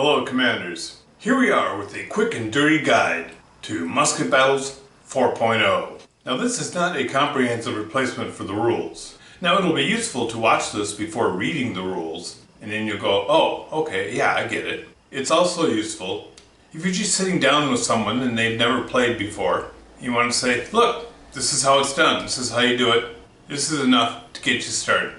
Hello Commanders, here we are with a quick and dirty guide to Musket Battles 4.0. Now this is not a comprehensive replacement for the rules. Now it'll be useful to watch this before reading the rules, and then you'll go, oh, okay, yeah, I get it. It's also useful if you're just sitting down with someone and they've never played before. You want to say, look, this is how it's done, this is how you do it, this is enough to get you started.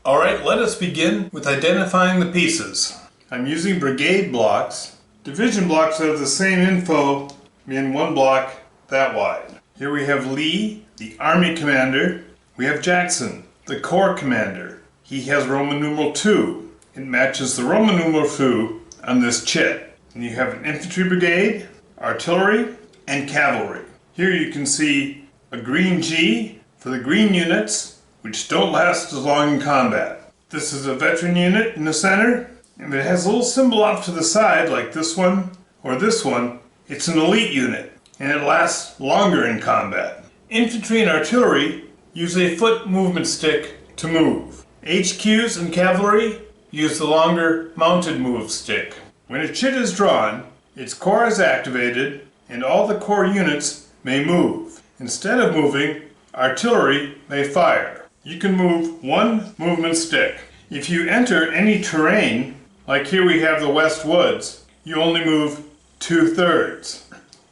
Alright, let us begin with identifying the pieces. I'm using brigade blocks. Division blocks have the same info in one block that wide. Here we have Lee, the Army Commander. We have Jackson, the Corps Commander. He has Roman numeral 2. It matches the Roman numeral 2 on this chit. And you have an infantry brigade, artillery, and cavalry. Here you can see a green G for the green units, which don't last as long in combat. This is a veteran unit in the center. If it has a little symbol off to the side, like this one or this one, it's an elite unit, and it lasts longer in combat. Infantry and artillery use a foot movement stick to move. HQs and cavalry use the longer mounted move stick. When a chit is drawn, its core is activated, and all the core units may move. Instead of moving, artillery may fire. You can move one movement stick. If you enter any terrain, like here we have the West Woods, you only move 2/3.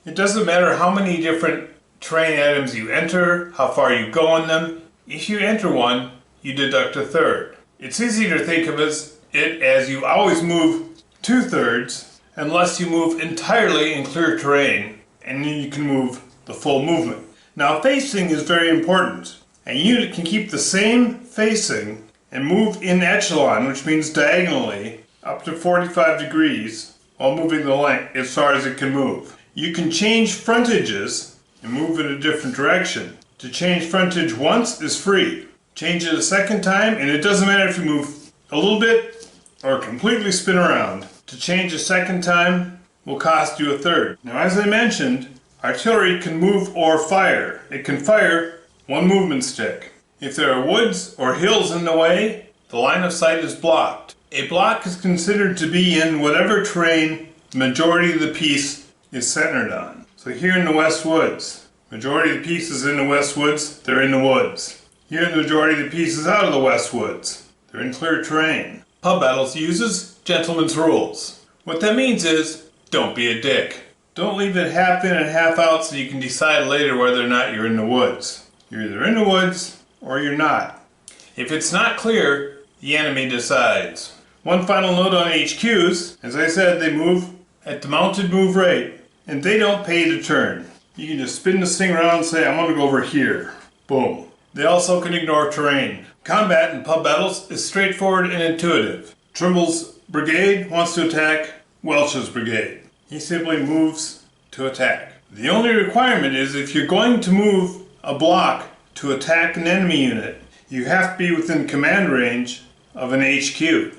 It doesn't matter how many different terrain items you enter, how far you go on them. If you enter one, you deduct 1/3. It's easy to think of it as you always move 2/3 unless you move entirely in clear terrain, and then you can move the full movement. Now facing is very important. A unit can keep the same facing and move in echelon, which means diagonally, up to 45 degrees while moving the length as far as it can move. You can change frontages and move in a different direction. To change frontage once is free. Change it a second time, and it doesn't matter if you move a little bit or completely spin around. To change a second time will cost you 1/3. Now as I mentioned, artillery can move or fire. It can fire one movement stick. If there are woods or hills in the way, the line of sight is blocked. A block is considered to be in whatever terrain the majority of the piece is centered on. So here in the West Woods, majority of the pieces in the West Woods, they're in the woods. Here the majority of the pieces out of the West Woods, they're in clear terrain. Pub Battles uses gentleman's rules. What that means is, don't be a dick. Don't leave it half in and half out so you can decide later whether or not you're in the woods. You're either in the woods or you're not. If it's not clear, the enemy decides. One final note on HQs, as I said, they move at the mounted move rate, and they don't pay to turn. You can just spin this thing around and say, I'm going to go over here. Boom. They also can ignore terrain. Combat in Pub Battles is straightforward and intuitive. Trimble's brigade wants to attack Welch's brigade. He simply moves to attack. The only requirement is if you're going to move a block to attack an enemy unit, you have to be within command range of an HQ.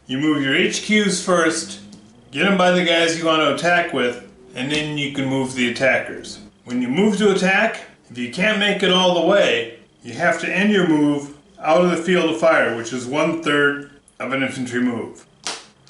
You move your HQs first, get them by the guys you want to attack with, and then you can move the attackers. When you move to attack, if you can't make it all the way, you have to end your move out of the field of fire, which is 1/3 of an infantry move.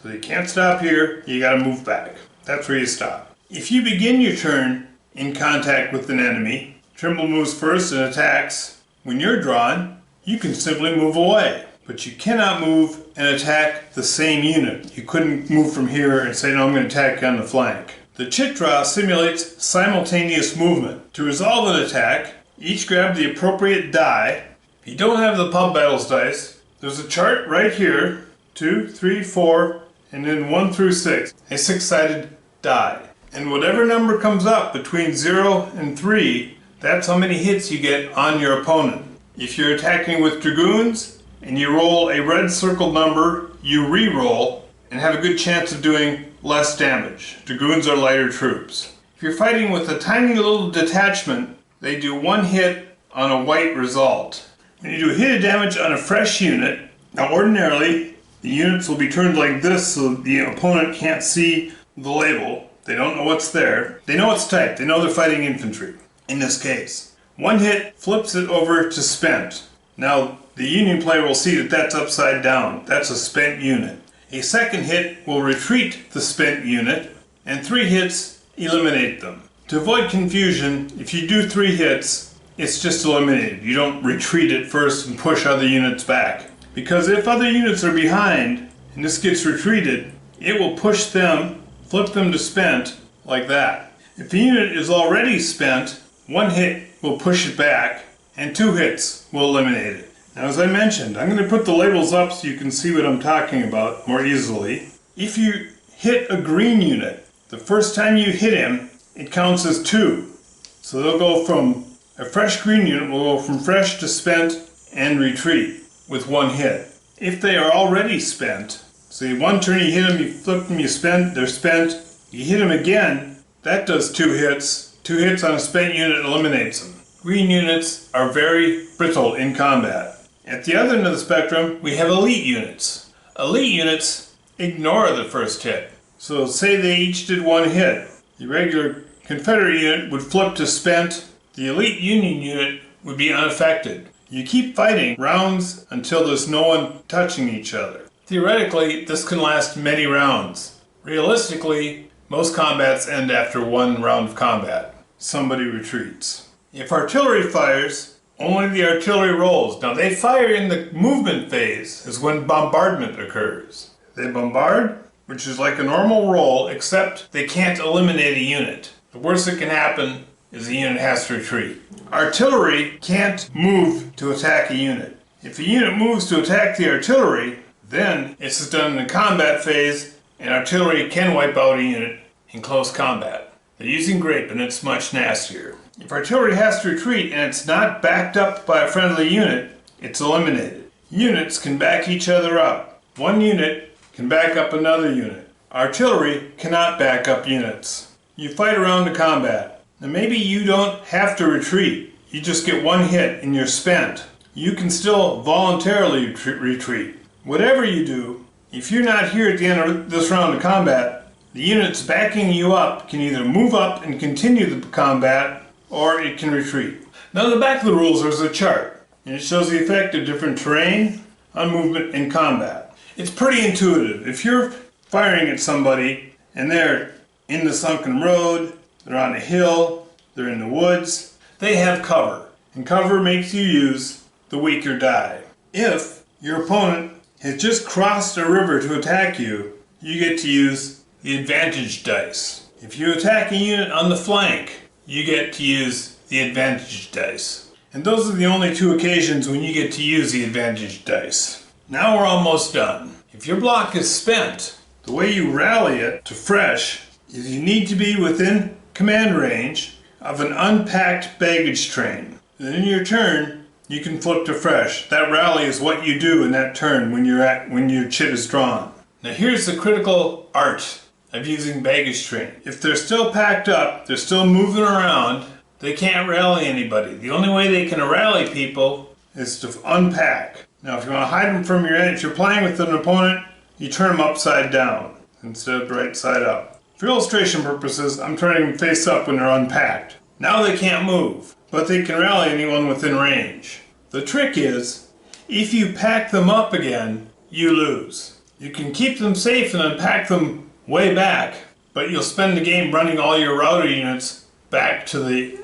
So you can't stop here, you gotta move back. That's where you stop. If you begin your turn in contact with an enemy, Trimble moves first and attacks. When you're drawn, you can simply move away. But you cannot move and attack the same unit. You couldn't move from here and say, no, I'm going to attack you on the flank. The chit draw simulates simultaneous movement. To resolve an attack, each grab the appropriate die. If you don't have the Pub Battles dice, there's a chart right here, 2, 3, 4, and then 1 through 6. A 6-sided die. And whatever number comes up between 0 and 3, that's how many hits you get on your opponent. If you're attacking with dragoons, and you roll a red circled number, you re-roll and have a good chance of doing less damage. Dragoons are lighter troops. If you're fighting with a tiny little detachment, they do 1 hit on a white result. When you do a hit of damage on a fresh unit, now ordinarily the units will be turned like this so the opponent can't see the label. They don't know what's there. They know it's typed. They know they're fighting infantry. In this case, 1 hit flips it over to spent. Now the Union player will see that that's upside down. That's a spent unit. A second hit will retreat the spent unit, and 3 hits eliminate them. To avoid confusion, if you do 3 hits, it's just eliminated. You don't retreat it first and push other units back. Because if other units are behind, and this gets retreated, it will push them, flip them to spent, like that. If the unit is already spent, 1 hit will push it back, and 2 hits will eliminate it. Now, as I mentioned, I'm going to put the labels up so you can see what I'm talking about more easily. If you hit a green unit, the first time you hit him, it counts as 2. So they'll go from, a fresh green unit will go from fresh to spent and retreat with 1 hit. If they are already spent, say one turn you hit them, you flip them, they're spent, you hit them again, that does 2 hits. 2 hits on a spent unit eliminates them. Green units are very brittle in combat. At the other end of the spectrum, we have elite units. Elite units ignore the first hit. So say they each did 1 hit. The regular Confederate unit would flip to spent. The elite Union unit would be unaffected. You keep fighting rounds until there's no one touching each other. Theoretically, this can last many rounds. Realistically, most combats end after 1 round of combat. Somebody retreats. If artillery fires, only the artillery rolls. Now they fire in the movement phase, is when bombardment occurs. They bombard, which is like a normal roll, except they can't eliminate a unit. The worst that can happen is the unit has to retreat. Artillery can't move to attack a unit. If a unit moves to attack the artillery, then it's done in the combat phase, and artillery can wipe out a unit in close combat. They're using grape, and it's much nastier. If artillery has to retreat and it's not backed up by a friendly unit, it's eliminated. Units can back each other up. 1 unit can back up another unit. Artillery cannot back up units. You fight around the combat. Now maybe you don't have to retreat. You just get 1 hit and you're spent. You can still voluntarily retreat. Whatever you do, if you're not here at the end of this round of combat, the units backing you up can either move up and continue the combat, or it can retreat. Now, on the back of the rules, there's a chart, and it shows the effect of different terrain on movement in combat. It's pretty intuitive. If you're firing at somebody, and they're in the sunken road, they're on a hill, they're in the woods, they have cover. And cover makes you use the weaker die. If your opponent has just crossed a river to attack you, you get to use the advantage dice. If you attack a unit on the flank, you get to use the advantage dice. And those are the only 2 occasions when you get to use the advantage dice. Now we're almost done. If your block is spent, the way you rally it to fresh is you need to be within command range of an unpacked baggage train. Then in your turn, you can flip to fresh. That rally is what you do in that turn when your chit is drawn. Now here's the critical art of using baggage train. If they're still packed up, they're still moving around, they can't rally anybody. The only way they can rally people is to unpack. Now if you want to hide them from your enemy, if you're playing with an opponent, you turn them upside down instead of right side up. For illustration purposes, I'm turning them face up when they're unpacked. Now they can't move, but they can rally anyone within range. The trick is, if you pack them up again, you lose. You can keep them safe and unpack them way back, but you'll spend the game running all your router units back to the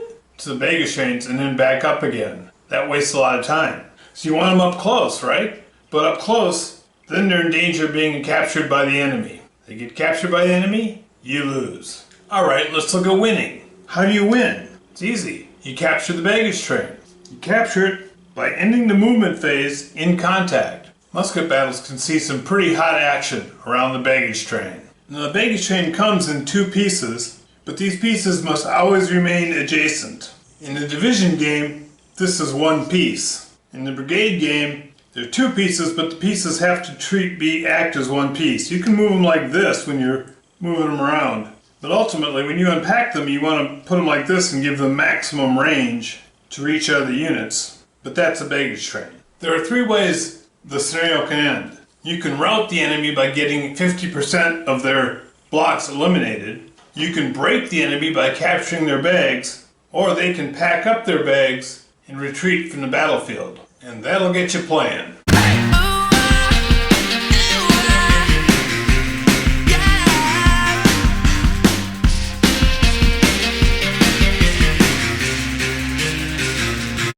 baggage trains and then back up again. That wastes a lot of time. So you want them up close, right? But up close, then they're in danger of being captured by the enemy. They get captured by the enemy, you lose. Alright, let's look at winning. How do you win? It's easy. You capture the baggage train. You capture it by ending the movement phase in contact. Musket Battles can see some pretty hot action around the baggage train. Now the baggage train comes in 2 pieces, but these pieces must always remain adjacent. In the division game, this is 1 piece. In the brigade game, there are 2 pieces, but the pieces have to act as 1 piece. You can move them like this when you're moving them around, but ultimately when you unpack them, you want to put them like this and give them maximum range to reach other units. But that's a baggage train. There are 3 ways the scenario can end. You can rout the enemy by getting 50% of their blocks eliminated. You can break the enemy by capturing their bags, or they can pack up their bags and retreat from the battlefield. And that'll get you playing.